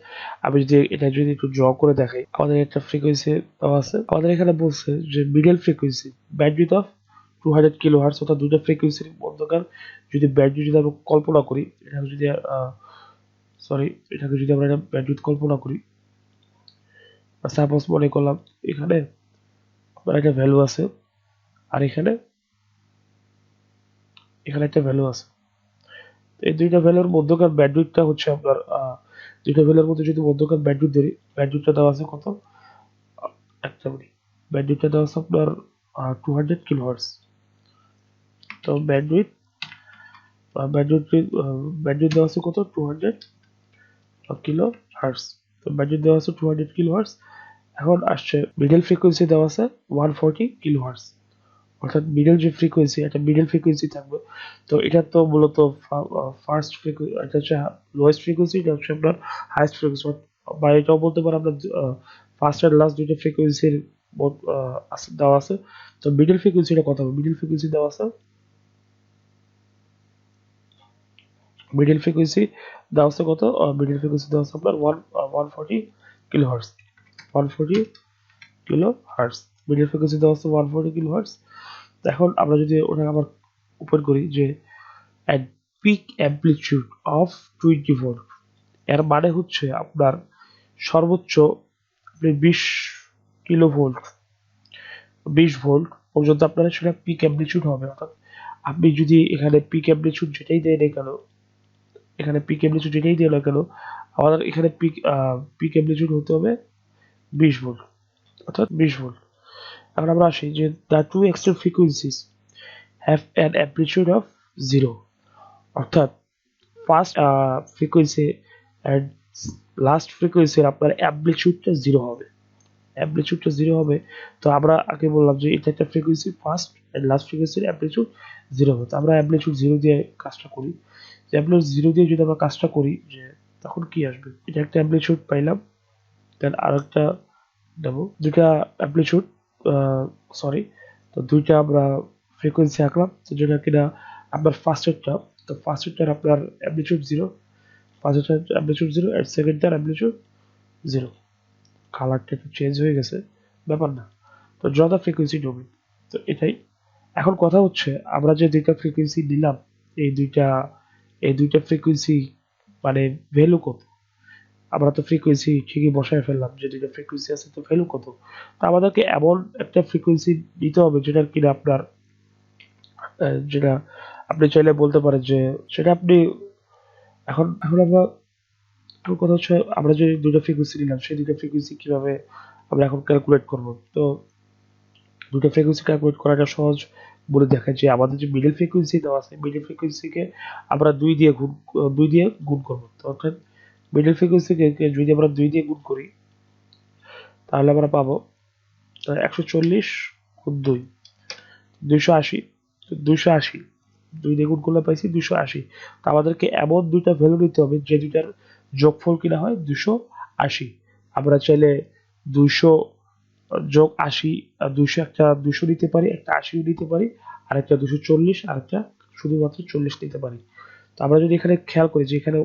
Speaker 1: আমি যদি এটা যদি একটু ড্র করে দেখাই, আমাদের একটা ফ্রিকোয়েন্সি দেওয়া আছে, আমাদের এখানে বলছে যে middle frequency bandwidth of 200 kilohertz, অর্থাৎ দুটো ফ্রিকোয়েন্সির মধ্যকার যদি ব্যান্ডউইথ যদি আমরা কল্পনা করি, এটাকে যদি এটাকে যদি আমরা ব্যান্ডউইথ কল্পনা করি, সাপোজ মনে করলাম এখানে আপনার একটা ভ্যালু আছে আর এখানে একটা ভ্যালু আছে, এই দুইটা ভ্যালুর মধ্যকার ব্যান্ডউইথটা হচ্ছে আপনার দুইটা ভ্যালুর মধ্যে যদি মধ্যকার ব্যান্ডউইথ ধরি, ব্যান্ডউইথটা দেওয়া আছে কত, একটা মিনিট, ব্যান্ডউইথটা দেওয়া আছে আপনার 200 কিলোহার্টজ। তো ব্যান্ডউইথ দেওয়া আছে কত, 200 কিলো হার্টজ। তো ব্যান্ডউইথ দেওয়া আছে 200 কিলো হার্টজ। এখন আসছে মিডল ফ্রিকোয়েন্সি দেওয়া আছে 140 কিলো হার্টজ, অর্থাৎ মিডল যে ফ্রিকোয়েন্সি, একটা মিডল ফ্রিকোয়েন্সি থাকবে। তো এটা তো মূলত ফার্স্ট ফ্রিকোয়েন্সি, এটা হচ্ছে লোয়েস্ট ফ্রিকোয়েন্সি, এটা হচ্ছে আপনার হাইস্ট ফ্রিকোয়েন্সি, বা এটাও বলতে পারো আমরা ফার্স্ট আর লাস্ট দুইটা ফ্রিকোয়েন্সির দেওয়া আছে। তো মিডল ফ্রিকোয়েন্সিটা কত হবে, মিডল ফ্রিকোয়েন্সি দেওয়া আছে, মিডল ফ্রিকোয়েন্সি দেওয়া আছে কত, মিডল ফ্রিকোয়েন্সি দেওয়া আছে আপনার 140 kilo hertz, 140 kilo hertz middle frequency দেওয়া আছে 140 কিলো হার্টজ। এখন আমরা যদি ওটা আবার ওপেন করি যে at peak amplitude of 20 volt, এর মানে হচ্ছে আপনার সর্বোচ্চ আপনি 20 কিলো ভোল্ট, 20 ভোল্ট পর্যন্ত আপনার সেটা পিক অ্যামপ্লিটিউড হবে। অর্থাৎ আপনি যদি এখানে পিক অ্যামপ্লিটিউড যেটাই দেয় না কেন, এখানে পিক অ্যামপ্লিটিউড যেটাই দেয় না কেন, আমাদের এখানে পিক অ্যামপ্লিটিউড হতে হবে 20 ভোল্ট, অর্থাৎ 20 ভোল্ট। এখন আমরা আসি যে the two extreme frequencies have an amplitude of 0, অর্থাৎ ফার্স্ট ফ্রিকোয়েন্সি এন্ড লাস্ট ফ্রিকোয়েন্সির আপনার অ্যামপ্লিটিউডটা 0 হবে, অ্যামপ্লিটিউডটা 0 হবে। তো আমরা আগে বললাম যে এটা একটা ফ্রিকোয়েন্সি, ফার্স্ট এন্ড লাস্ট ফ্রিকোয়েন্সির অ্যামপ্লিটিউড 0 হবে। তো আমরা অ্যামপ্লিটিউড 0 দিয়ে কাজটা করি, যে অ্যামপ্লিটিউড 0 দিয়ে যদি আমরা কাজটা করি, যে তখন কি আসবে, এটা একটা অ্যামপ্লিটিউড পাইলাম, দেন আরেকটা দেব, দুইটা অ্যামপ্লিটিউড, সরি, তো দুইটা আমরা ফ্রিকোয়েন্সি আঁকলাম, তো যেটা কিনা আপনার ফার্স্টেরটা, তো ফার্স্টেরটার আপনার অ্যামপ্লিটিউড 0, ফার্স্টেরটার অ্যামপ্লিটিউড 0 আর সেকেন্ডটার অ্যামপ্লিটিউড 0। কালারটা একটু চেঞ্জ হয়ে গেছে, ব্যাপার না। তো ড্র দ্য ফ্রিকোয়েন্সি ডোমেইন, তো এটাই। এখন কথা হচ্ছে আমরা যে দুইটা ফ্রিকোয়েন্সি নিলাম, এই দুইটা ফ্রিকোয়েন্সি মানে ভ্যালু কত, আমরা তো ফ্রিকোয়েন্সি ঠিকই বসায় ফেললাম যে দুইটা ফ্রিকোয়েন্সি আছে, তো ভ্যালু কত। তো আমাদেরকে এমন একটা ফ্রিকোয়েন্সি দিতে হবে যেটার কিনা আপনার যেটা আপনি চাইলে বলতে পারেন যে সেটা আপনি এখন এখন আমরা এখন কথা হচ্ছে আমরা যে দুইটা ফ্রিকোয়েন্সি নিলাম সেই দুইটা ফ্রিকোয়েন্সি কিভাবে আমরা এখন ক্যালকুলেট করব। তো দুইটা ফ্রিকোয়েন্সি ক্যালকুলেট করাটা সহজ বলে দেখা যে আমাদের যে মিডল ফ্রিকোয়েন্সি দেওয়া আছে, মিডল ফ্রিকোয়েন্সিকে আমরা 2 দিয়ে গুণ করব। তো অর্থাৎ মিডল ফ্রিকোয়েন্সিকে যদি আমরা 2 দিয়ে গুণ করি তাহলে আমরা পাবো 140 গুণ 2, 280, 280, 2 দিয়ে গুণ করলে পাইছি 280। তো আমাদেরকে এমন দুইটা ভ্যালু নিতে হবে যে দুইটার যোগফল কিনা হয় 280। আমরা চাইলে 200 যোগ 80, 200, একটা 200 নিতে পারি, একটা 80 নিতে পারি, আর একটা 240, আর একটা শুধুমাত্র 40 নিতে পারি। তো আমরা যদি এখানে খেয়াল করি যে এখানে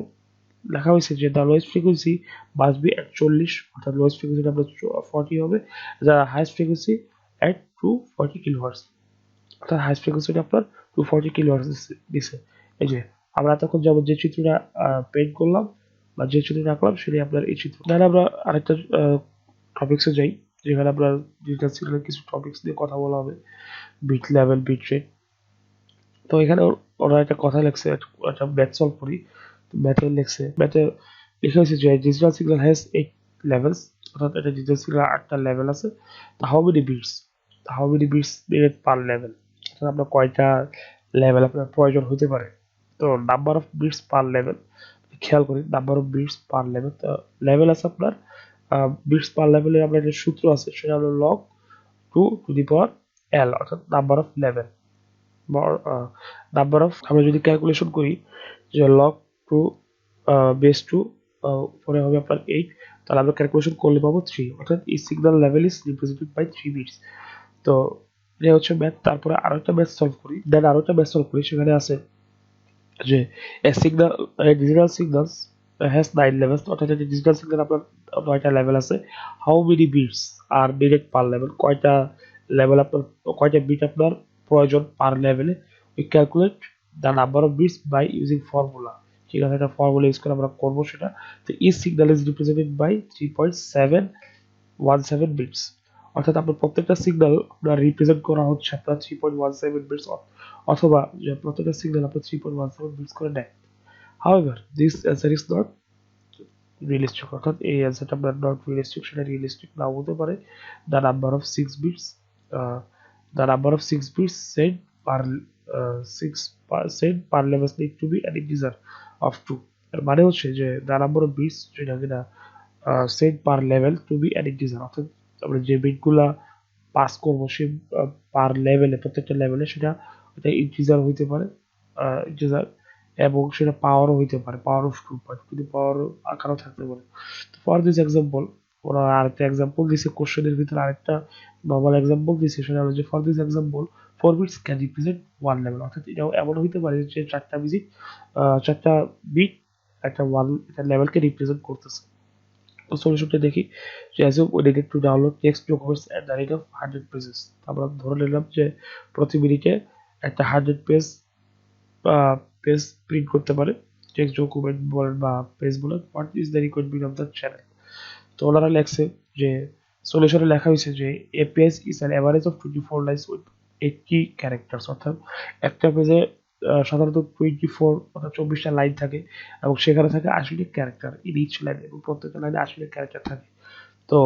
Speaker 1: লেখা হয়েছে যে the lowest frequency must be at 40, অর্থাৎ লোয়েস্ট ফ্রিকোয়েন্সি আপনার 40 হবে, the highest frequency at 240 kilohertz, অর্থাৎ হাইয়েস্ট ফ্রিকোয়েন্সিটা আপনার 240 কিলোহার্টজ দিছে। এই যে আমরা এতক্ষণ যাবত যে চিত্রটা পেইন্ট করলাম বা যে চিত্রটা আঁকলাম সেটাই আপনার এই চিত্র। তাহলে আমরা আরেকটা টপিক্সে যাই, যেখানে আপনার ডিজিটাল সিগন্যালের কিছু টপিক্স নিয়ে কথা বলা হবে, বিট লেভেল, বিট রেট। তো এখানে ওরা একটা কথা লেখছে, একটা ম্যাথ সলভ করি। ম্যাথে লেখা হয়েছে যে ডিজিটাল সিগন্যাল হ্যাজ 8 লেভেলস, অর্থাৎ এটা ডিজিটাল সিগন্যাল 8টা লেভেল আছে। How many bits needed per level, অর্থাৎ আপনার কয়টা লেভেল আপনার প্রয়োজন হতে পারে। তো number of bits per level, খেয়াল করি number of bits per level. তো লেভেল আছে আপনার, বিটস পার লেভেলের আপনার একটা সূত্র আছে, সেটা হলো লগ 2 টু দি পাওয়ার এল, অর্থাৎ number of level. Number of আমরা যদি ক্যালকুলেশন করি যে লগ 2 বেস 2 পরে হবে আপনার 8, তাহলে আমরা ক্যালকুলেশন করলে পাবো 3, অর্থাৎ এই signal level is represented by 3 bits. তো এটা হচ্ছে ম্যাথ। তারপরে আরো একটা ম্যাথ সলভ করি, সেখানে আছে যে signal digital signals has 9 levels, অর্থাৎ ডিজিটাল সিগন্যাল আপনার 9টা লেভেল আছে। How many bits are needed per level, কয়টা লেভেল আপনার, কয়টা বিট আপনার প্রয়োজন পার লেভেলে। We calculate the number of bits by using formula, ঠিক আছে, একটা ফর্মুলা ইউজ করে আমরা করবো সেটা। তো each signal is represented by 3.717 bits, অর্থাৎ আপনার প্রত্যেকটা সিগন্যাল আপনার রিপ্রেজেন্ট করা হচ্ছে আপনার 3.17 বিটস, অথবা যে প্রত্যেকটা সিগন্যাল আপনার 3.17 বিটস করে নেয়। However, this answer is not realistic, অর্থাৎ এই অ্যান্সারটা আপনার নট রিয়েলিস্টিক, সেটা রিয়েলিস্টিক নাও হতে পারে। The number of 6 bits, the number of 6 bits send per 6% per level need to be an integer of 2। এর মানে হচ্ছে যে দ্য নাম্বার অফ বিটস যেটা কিনা send per level to be an integer, অর্থাৎ আমরা যে বিটগুলা পাস করবো সে পার লেভেলে, প্রত্যেকটা লেভেলে সেটা ইন্টিজার হইতে পারে, ইন্টিজার, এবং সেটা পাওয়ারও হইতে পারে, পাওয়ার অফ 2, যদি পাওয়ার আকারও থাকতে পারে। তো ফর দিস এক্সাম্পল ওরা আরেকটা এক্সাম্পল দিছে, কোশ্চেনের ভিতরে আরেকটা নর্মাল এক্সাম্পল দিছে, সেটা হলো যে for this example 4 bits can represent 1 level, অর্থাৎ এটাও এমন হইতে পারে যে চারটা বিট একটা লেভেলকে রিপ্রেজেন্ট করতেছে। তো সলিউশনটা দেখি যে assume we needed to download text documents at the rate of 100 pages। আমরা ধরে নিলাম যে প্রতি মিনিটে একটা 100 পেজ প্রিন্ট করতে পারে, টেক্সট ডকুমেন্ট বলেন বা পেজ বলেন। What is the requirement of the channel. তো ওনারা লেখছে যে সলিউশনে লেখা হয়েছে যে a page is an average of 24 lines with 80 characters, অর্থাৎ একটা পেজে সাধারণত 24 অর্থাৎ 24টা লাইন থাকে, এবং সেখানে থাকে 80টা ক্যারেক্টার ইন ইচ লাইন, এবং প্রত্যেকটা লাইনে 80টা ক্যারেক্টার থাকে। তো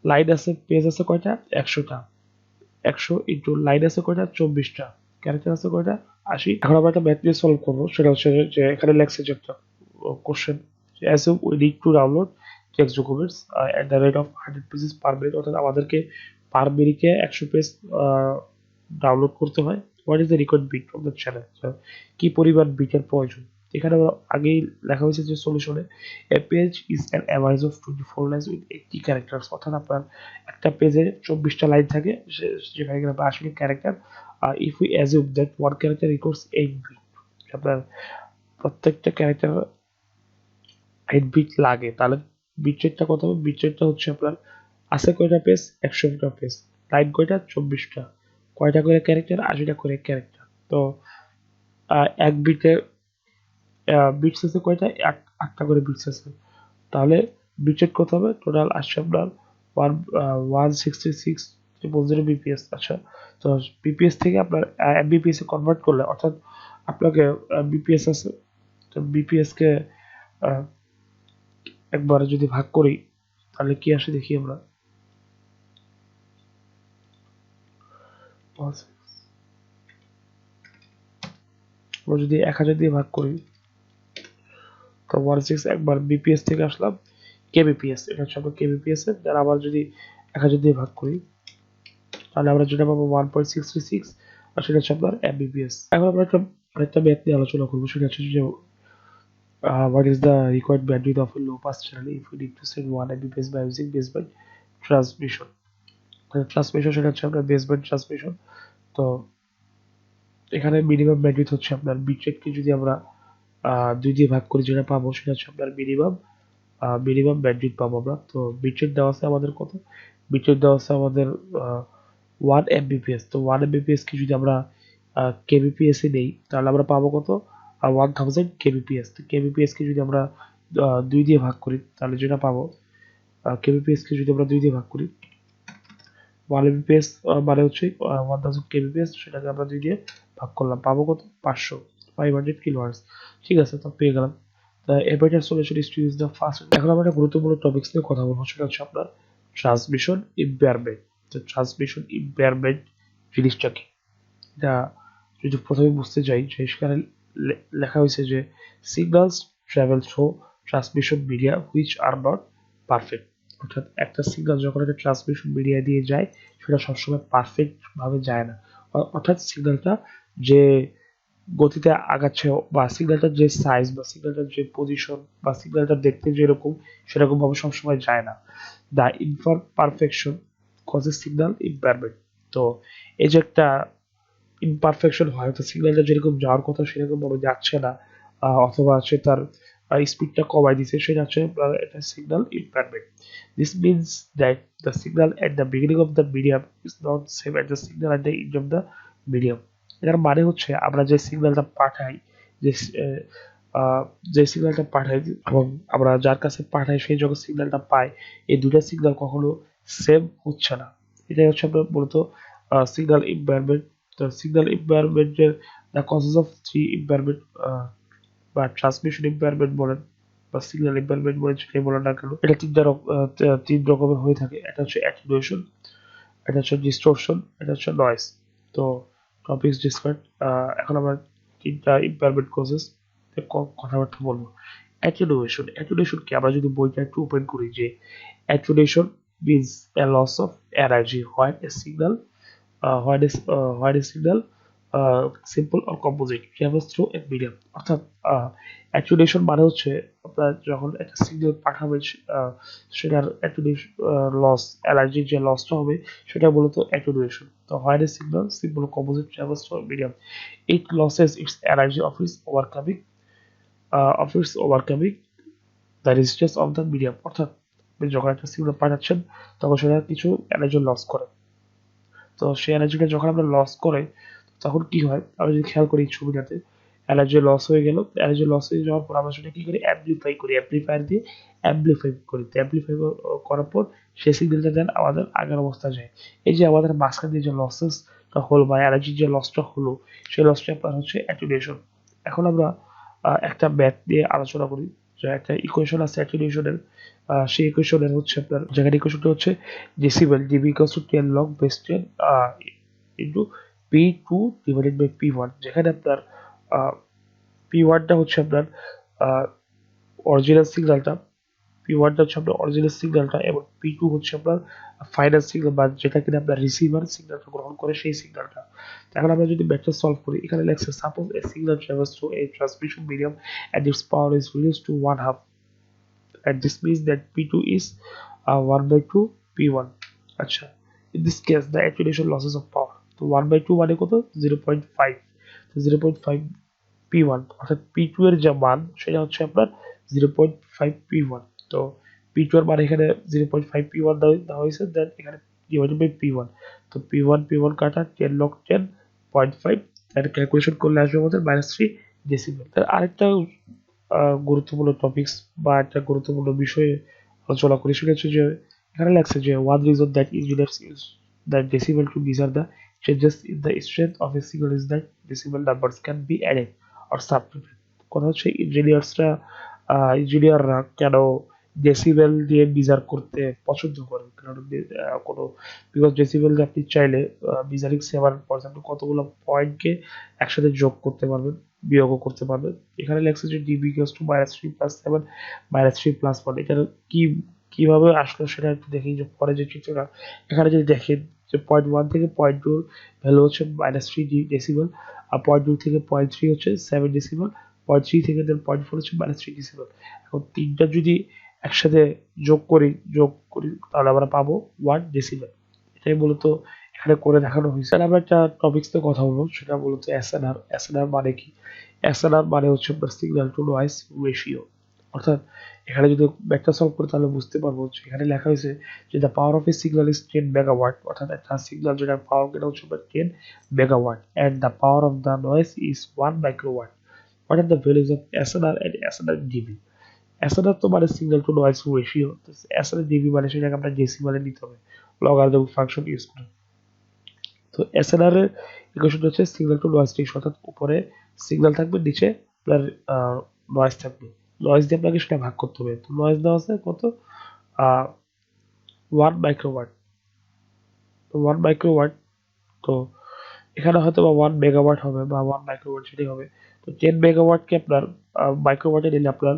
Speaker 1: লাইন আছে, পেজ আছে কয়টা, 100টা, 100 ইন্টু লাইন আছে কয়টা, 24টা, ক্যারেক্টার আছে কয়টা, 80। এখন আমরা একটা ম্যাথ নিয়ে সলভ করবো, সেটা হচ্ছে যে এখানে লেখছে যে একটা question, assume we need to download text documents at the rate of 100 pages per minute, অর্থাৎ আমাদেরকে পার মিনিটে 100 পেজ ডাউনলোড করতে হয়। What is the required bit from the channel, কি পরিমাণ বিটের প্রয়োজন। এখানে আগেই লেখা হয়েছে যে সলিউশনে a page is an average of 24 lines with 80 characters, অর্থাৎ আপনার একটা পেজে 24টা লাইন থাকে, যেখানে আপনার 80 character. If we assume that one character requires 8 bit, আপনার প্রত্যেকটা ক্যারেক্টার 8 বিট লাগে, তাহলে বিট রেটটা কত হবে। বিট রেটটা হচ্ছে আপনার আছে কয়টা পেজ, 100টা পেজ, লাইন কয়টা, 24টা, কয়টা করে ক্যারেক্টার, 80টা করে ক্যারেক্টার। তো এক বিটে বিটস আছে কয়টা, 8টা করে বিটস আছে, তাহলে বিট রেট কত হবে, টোটাল আসছে আপনার 166.0 বিপিএস। আচ্ছা, তো বিপিএস থেকে আপনার এমবিপিএস এ কনভার্ট করলে, অর্থাৎ আপনাকে বিপিএস আছে, তো বিপিএস কে একবার যদি ভাগ করি তাহলে কি আসে দেখি আমরা। আমরা যদি 1000 দিয়ে ভাগ করি তো 16 একবার বিপিএস থেকে আসলাম কেবিপিএস, এটা হচ্ছে আমরা কেবিপিএস এর। আর আবার যদি 1000 দিয়ে ভাগ করি তাহলে আমরা যেটা পাবো 1.636, আর সেটা হচ্ছে আপনার এমবিপিএস। এখন আমরা আরেকটা ম্যাথ নিয়ে আলোচনা করবো, সেটা হচ্ছে যে what is the required bandwidth of a low pass channel if we need to send 1 Mbps by using baseband transmission। Transmission সেটা হচ্ছে আপনার বেসব্যান্ড ট্রান্সমিশন। তো এখানে মিনিমাম ব্যান্ডউইথ হচ্ছে আপনার বিটরেটকে যদি আমরা 2 দিয়ে ভাগ করি যেটা পাবো সেটা হচ্ছে আপনার মিনিমাম ব্যান্ডউইথ পাবো আমরা। তো বিটরেট দেওয়া আছে আমাদের কত? বিটরেট দেওয়া আছে আমাদের 1 Mbps। তো 1 Mbps কে যদি আমরা kbps এ নেই তাহলে আমরা পাবো কত? 1000 kbps। তো kbps কে যদি আমরা 2 দিয়ে ভাগ করি তাহলে যেটা পাবো, kbps কে যদি আমরা 2 দিয়ে ভাগ করি, 1 mbps মানে হচ্ছে 1000 kbps, সেটাকে আমরা 2 দিয়ে ভাগ করলাম, পাবো কত? 500 কিলোহার্টজ। ঠিক আছে, তো পেয়ে গেলাম। A better solution is to use the fast. এখন আমরা একটা গুরুত্বপূর্ণ টপিকস নিয়ে কথা বলবো, সেটা হচ্ছে আপনার ট্রান্সমিশন ইম্পেয়ারমেন্ট। তো ট্রান্সমিশন ইম্পেয়ারমেন্ট জিনিসটা কি? এটা যদি প্রথমে বুঝতে যাই, যে সেখানে লেখা হয়েছে যে signals travel through transmission media which are not perfect. অর্থাৎ একটা সিগন্যাল যখন একটা ট্রান্সমিশন মিডিয়া দিয়ে যায় সেটা সবসময় পারফেক্ট ভাবে যায় না। অর্থাৎ সিগন্যালটা যে গতিতে আগাচ্ছে বা সিগন্যালটার যে সাইজ বা সিগন্যালটার যে পজিশন বা সিগন্যালটা দেখতে যেরকম সেরকম ভাবে সবসময় যায় না। The imperfection causes signal impairment. তো এই যে একটা ইমপারফেকশন হয়, অর্থাৎ সিগন্যালটা যেরকম যাওয়ার কথা সেরকম ভাবে যাচ্ছে না, অথবা সে তার স্পিডটা কমাই দিছে, সেটা হচ্ছে এটা signal impairment. This means that the signal at the beginning of the medium is not same at the signal at the end of the medium. এটার মানে হচ্ছে আমরা যে সিগন্যালটা পাঠাই, যে যে সিগন্যালটা পাঠাই এবং আমরা যার কাছে পাঠাই সেই যখন সিগন্যালটা পাই, এই দুটা সিগন্যাল কখনো সেম হচ্ছে না। এটাই হচ্ছে আমরা মূলত সিগন্যাল ইম্পেয়ারমেন্ট। তো সিগন্যাল ইম্পেয়ারমেন্টের the causes of three impairment বা ট্রান্সমিশন ইম্পেয়ারমেন্ট বলেন বা সিগন্যাল ইম্পেয়ারমেন্ট বলেন, সেটাই বলেন না কেন, এটা তিন রকমের হয়ে থাকে। এটা হচ্ছে অ্যাটেনুয়েশন, এটা হচ্ছে ডিস্টরশন, এটা হচ্ছে নয়েজ। তো টপিকস ডিসকাস, এখন আমরা তিনটা ইম্পেয়ারমেন্ট কজেস কথাবার্তা বলবো। অ্যাটেনুয়েশন কি? আমরা যদি বইটা একটু ওপেন করি, যে attenuation means a loss of energy when a signal when a signal simple or composite travels through a medium। অর্থাৎ অ্যাটেনুয়েশন মানে হচ্ছে আপনার যখন একটা সিগন্যাল পাঠাবেন সেটার অ্যাটেনুয়েশন লস, এনার্জির যে লসটা হবে সেটা মূলত অ্যাটেনুয়েশন। তো when a signal simple or composite travels through a medium it loses its energy of its overcoming the resistance of the medium। অর্থাৎ আপনি যখন একটা সিগন্যাল পাঠাচ্ছেন তখন সেটা কিছু এনার্জি লস করে। তো সেই এনার্জিটা যখন আমরা লস করে তখন কি হয়, আমরা যদি খেয়াল করি ছবিটাতে, এনার্জি লস হয়ে গেল। এনার্জি লস হয়ে যাওয়ার পর আমরা সেটা কি করি, অ্যাম্প্লিফাই করি, অ্যাম্প্লিফায়ার দিয়ে অ্যাম্প্লিফাই করি। অ্যাম্প্লিফাই করার পর সেই সিগন্যালটা দেন আমাদের আগের অবস্থায় যায়। এই যে আমাদের মাঝখান দিয়ে যে লসেসটা হলো বা এনার্জির যে লসটা হলো, সেই লসটা আপনার হচ্ছে অ্যাটেনুয়েশন। এখন আমরা একটা ম্যাথ নিয়ে আলোচনা করি, যে একটা ইকুয়েশন আছে অ্যাটেনুয়েশনের। সেই ইকুয়েশনের হচ্ছে আপনার, যেখানে ইকুয়েশনটা হচ্ছে decibel dB equals to 10 log base 10 into পি2 ডিভাইডেড বাই পি1, যেখানে আপনার পি1টা হচ্ছে আপনার অরিজিনাল সিগন্যালটা, পি1টা হচ্ছে আপনার অরিজিনাল সিগন্যালটা এবং পি2 হচ্ছে আপনার ফাইনাল সিগন্যাল বা যেটা কিনা আপনার রিসিভার সিগন্যালটা গ্রহণ করে সেই সিগন্যালটা। এখন আমরা যদি ম্যাথটা সলভ করি, এখানে লেখছে suppose A signal travels through a transmission medium and its power is reduced to one half, and this means that P2 is 1 by 2 P1। আচ্ছা, in this case the attenuation losses of power, তো 1 by 2 মানে কত? 0.5। তো 0.5 P1, অর্থাৎ P2 এর যে মান সেটা হচ্ছে আপনার 0.5 P1। তো P2 এর মান এখানে 0.5 P1 দেওয়া হয়েছে, দেন এখানে ডিভাইডেড বাই P1। তো P1 কাটা 10 log 10.5, তার ক্যালকুলেশন করলে আসবে আমাদের -3 ডেসিবেল। তার আরেকটা গুরুত্বপূর্ণ টপিকস বা একটা গুরুত্বপূর্ণ বিষয়ে আলোচনা করি, সেটা হচ্ছে যে এখানে লাগছে যে one reason that engineers use that decibel to measure the changes in the strength of a signal is that decibel numbers can be added or subtracted. কথা হচ্ছে ইঞ্জিনিয়াররা কেন ডেসিবেল দিয়ে মেজার করতে পছন্দ করে, কারণ কোনো বিকজ ডেসিবেল আপনি চাইলে মেজারিং সেভার ফর এক্সাম্পল কতগুলো পয়েন্টকে একসাথে যোগ করতে পারবেন, বিয়োগও করতে পারবেন। এখানে লেখছে যে ডিবি ইকুয়ালস টু -3 + 7 -3 + 1। এটা কি কিভাবে আসলো সেটা একটু দেখি, যে পরে যে চিত্রটা এখানে যদি দেখেন, যে পয়েন্ট 1 থেকে পয়েন্ট 2 ভ্যালু হচ্ছে -3 ডেসিবেল, আর পয়েন্ট 2 থেকে পয়েন্ট 3 হচ্ছে 7 ডেসিবেল, পয়েন্ট 3 থেকে দেন পয়েন্ট 4 হচ্ছে -3 ডেসিবেল। এখন তিনটা যদি একসাথে যোগ করি তাহলে আমরা পাবো 1 ডেসিবেল। এটাই মূলত এখানে করে দেখানো হয়েছে। আর আমরা একটা টপিক্স নিয়ে কথা বলবো, সেটা মূলত এসএনআর। এসএনআর মানে কি? এসএনআর মানে হচ্ছে আপনার সিগন্যাল টু নয়েজ রেশিও। অর্থাৎ এখানে যদি ব্যাখ্যা সলভ করে তাহলে বুঝতে পারবো যে এখানে লেখা হয়েছে যে the power of a signal is 10 megawatt, অর্থাৎ একটা সিগন্যাল যেটা পাওয়ার এটা হচ্ছে 10 megawatt, and the power of the noise is 1 microwatt. What are the values of SNR and SNR dB? SNR তো মানে signal to noise ratio, SNR dB মানে সেটাকে আমরা ডেসিমালে নিতে হবে লগারিদমিক ফাংশন ইউজ করে। তো এসএনআর এর ইকুয়েশন হচ্ছে সিগন্যাল টু নয়েজ রেশিও, অর্থাৎ উপরে সিগন্যাল থাকবে, নিচে আপনার নয়েজ থাকবে। নয়েজ দিয়ে আপনাকে সেটা ভাগ করতে হবে। তো নয়েজ দেওয়া আছে কত? 1 মাইক্রোওয়াট। তো 1 মাইক্রোওয়াট, তো এখানে হয়তো বা 1 মেগাওয়াট হবে বা 1 মাইক্রোওয়াট সেটাই হবে। তো 10 মেগাওয়াটকে আপনার মাইক্রোওয়াটে নিলে আপনার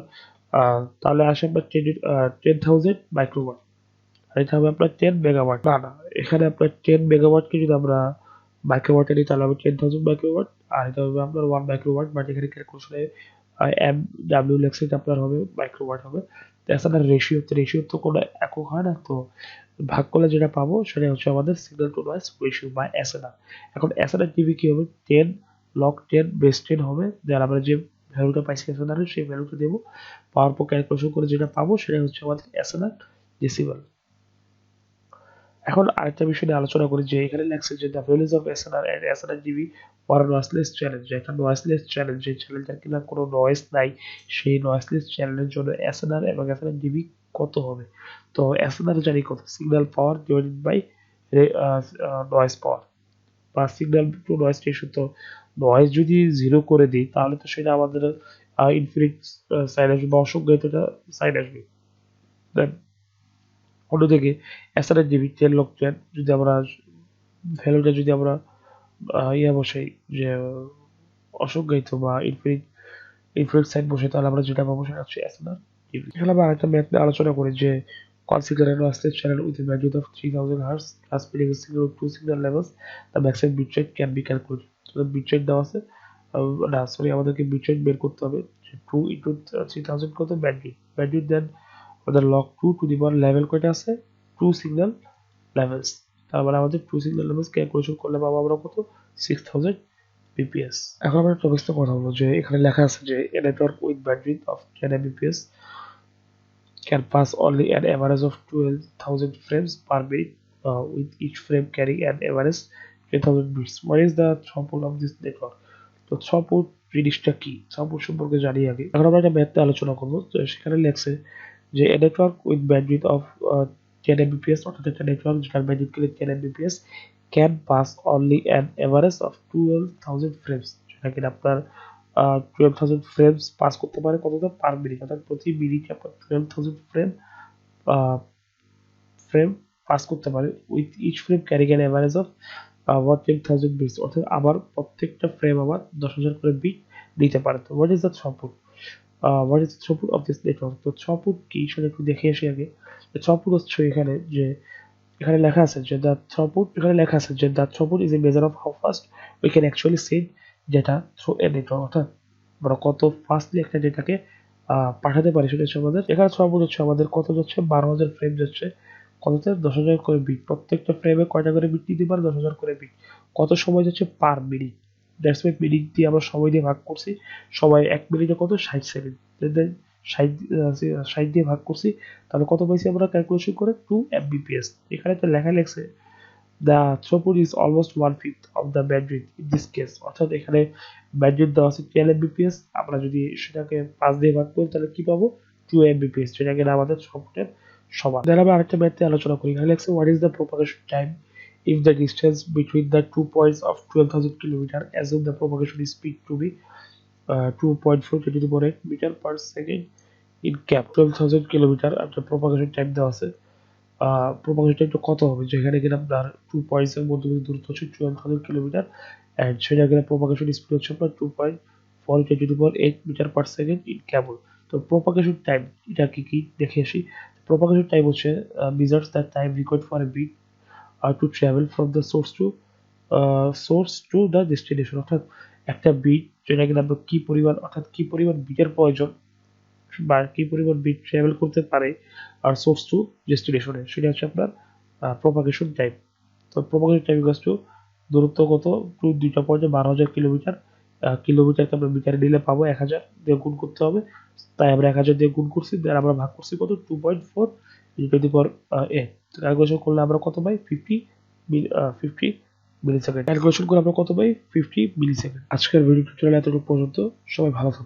Speaker 1: তাহলে আসে আপনার 10,000 মাইক্রোওয়াট। আর এটা হবে আপনার 10 মেগাওয়াট। না না, এখানে আপনার 10 মেগাওয়াটকে যদি আমরা মাইক্রোওয়াটে নিই তাহলে হবে 10,000 মাইক্রোওয়াট, আর এটা হবে আপনার 1 মাইক্রোওয়াট, বাট এখানে ক্যালকুলেশনে এম ডাব্লিউ লেখছে, এটা আপনার হবে মাইক্রোওয়াট হবে। তো এছাড়া রেশিও তো কোনো একক হয় না, তো ভাগ করলে যেটা পাবো সেটা হচ্ছে আমাদের সিগন্যাল টু নয়েজ রেশিও বা এসএনআর। এখন এসএনআর টিভি কি হবে? 10 লগ 10 বেস 10 হবে, দেন আমরা যে ভ্যালুটা পাইছি এসএনআর সেই ভ্যালুটা দেবো, পাওয়ার পর ক্যালকুলেশন করে যেটা পাবো সেটা হচ্ছে আমাদের এসএনআর ডেসিবেল। এখন আরেকটা বিষয় নিয়ে আলোচনা করি যে এখানে লেখছে যে the values of SNR and SNR dB for noiseless channel, যে একটা নয়েজলেস চ্যানেল, যে চ্যানেলটার কিনা কোনো নয়েজ নাই, সেই নয়েজলেস চ্যানেলের জন্য এসএনআর এবং এসএনআর ডিবি কত হবে? তো এসএনআর জানি কত, signal power divided by noise power বা সিগন্যাল টু নয়েজ রেশিও। তো নয়েজ যদি 0 করে দিই তাহলে তো সেটা আমাদের ইনফিনিট সাইন আসবে বা অসংজ্ঞায়িত সাইন আসবে। দেন অন্যদিকে এসআরএর জিবি 10 লগ 10 যদি আমরা ভ্যালুটা যদি আমরা বসাই, যে অসংজ্ঞায়িত বা ইনফিনিট সাইন বসে, তাহলে আমরা যেটা পাবো সেটা হচ্ছে এসএনআর জিবি। এখানে আমরা আরেকটা ম্যাথ নিয়ে আলোচনা করি যে consider a lossless channel with a bandwidth of 3000 Hz transmitting a signal of two signal levels, the maximum bit rate can be calculated. তো bit rate দেওয়া আছে, না সরি, আমাদেরকে bit rate বের করতে হবে যে 2 into 3000 কত bandwidth, দেন আমাদের log 2 to the power level কয়টা আছে? 2 signal levels। তার মানে আমাদের 2 signal levels ক্যালকুলেশন করলে পাবো আমরা কত? 6000 bps। এখন আমরা টপিকস নিয়ে কথা বলবো যে এখানে লেখা আছে যে a network with bandwidth of 10 mbps can pass only an average of 12,000 frames per minute, with each frame carrying an average 10,000 bits. What is the throughput of this network? তো থ্রুপুট জিনিসটা কি? থ্রুপুট সম্পর্কে জানি আগে। এখন আমরা একটা math আলোচনা করবো। তো সেখানে লেখছে যে a network with bandwidth of 10 mbps, অর্থাৎ একটা নেটওয়ার্ক যেটার bandwidth 10 mbps can pass only an average of 12,000 frames, যেটা কিনা আপনার 12,000 ফ্রেমস পাস করতে পারে কতটা? পার মিনিট, অর্থাৎ প্রতি মিনিটে আপনার 12,000 ফ্রেম পাস করতে পারে, with each frame carrying an average of 10,000 bits, অর্থাৎ আবার প্রত্যেকটা ফ্রেম আবার 10,000 করে বিট দিতে পারে। তো what is the throughput? What is the throughput of this network? তো থ্রুপুট কি সেটা একটু দেখে আসি আগে। থ্রুপুট হচ্ছে এখানে যে এখানে লেখা আছে যে দ্য থ্রুপুট, এখানে লেখা আছে যে the throughput is a measure of how fast we can actually send data through a network, অর্থাৎ আমরা কত ফাস্টলি একটা ডেটাকে পাঠাতে পারি সেটা হচ্ছে আমাদের। এখানে থ্রুপুট হচ্ছে আমাদের কত যাচ্ছে? 12,000 ফ্রেম যাচ্ছে কততে? 10,000 করে বিট। প্রত্যেকটা ফ্রেমে কয়টা করে বিট দিতে পারে? 10,000 করে বিট। কত সময় যাচ্ছে? Per minute. That's why minute দিয়ে আমরা সময় দিয়ে ভাগ করছি। সময় 1 মিনিটে কত? 60 সেকেন্ড। দেন 60 দিয়ে ভাগ করছি, তাহলে কত পাইছি আমরা ক্যালকুলেশন করে? 2 mbps। এখানে তো লেখা লেখছে the throughput is almost 1/5 of the bandwidth in this case, অর্থাৎ এখানে ব্যান্ডউইথ দেওয়া আছে 10 mbps, আমরা যদি সেটাকে 5 দিয়ে ভাগ করি তাহলে কি পাবো? 2 mbps, যেটা কিনা আমাদের থ্রুপুটের সমান। দেন আমরা আরেকটা ম্যাথ নিয়ে আলোচনা করি। এখানে লেখছে what is the propagation time if the distance between the 2 points of 12,000 kilometer, assume the propagation speed to be 2.4 10 to the power 8 meter per second in cap 12,000 kilometre. একটা প্রপাগেশন টাইম দেওয়া আছে। Propagation টাইমটা কত হবে? যেখানে কিনা আপনার 2 points এর মধ্যে দূরত্ব হচ্ছে 12,000 কিলোমিটার, এন্ড সেটা কিনা প্রপাগেশন স্পিড হচ্ছে আপনার 2.4 10 to the power 8 metre per second in cable. তো প্রপাগেশন টাইম এটা কি দেখে আসি। প্রপাগেশন টাইম হচ্ছে measures the time required for a bit to travel from the source to the destination, অর্থাৎ একটা বিট যেটা কিনা আপনার কি পরিমাণ, অর্থাৎ কি পরিমাণ বিটের প্রয়োজন বা কি পরিমাণ বিট ট্রাভেল করতে পারে আর সোর্স টু ডেস্টিনেশনে, সেটা হচ্ছে আপনার প্রপাগেশন টাইম। তো প্রোপাগেশন টাইম ইকুয়ালস টু দূরত্ব কত, টু দুইটা পয়েন্টে 12,000 কিলোমিটার, কিলোমিটারকে আমরা মিটারে নিলে পাবো 1000 দিয়ে গুণ করতে হবে, তাই আমরা 1000 দিয়ে গুণ করছি, দেন আমরা ভাগ করছি কত 2.4 into the power A. Calculation করলে আমরা কত পাই 50 মিলি সেকেন্ড। ক্যালকুলেশন করে আমরা কত পাই 50 মিলি সেকেন্ড। আজকের ভিডিও টিউটোরিয়াল এতটুকু পর্যন্ত, সবাই ভালো থাকুন।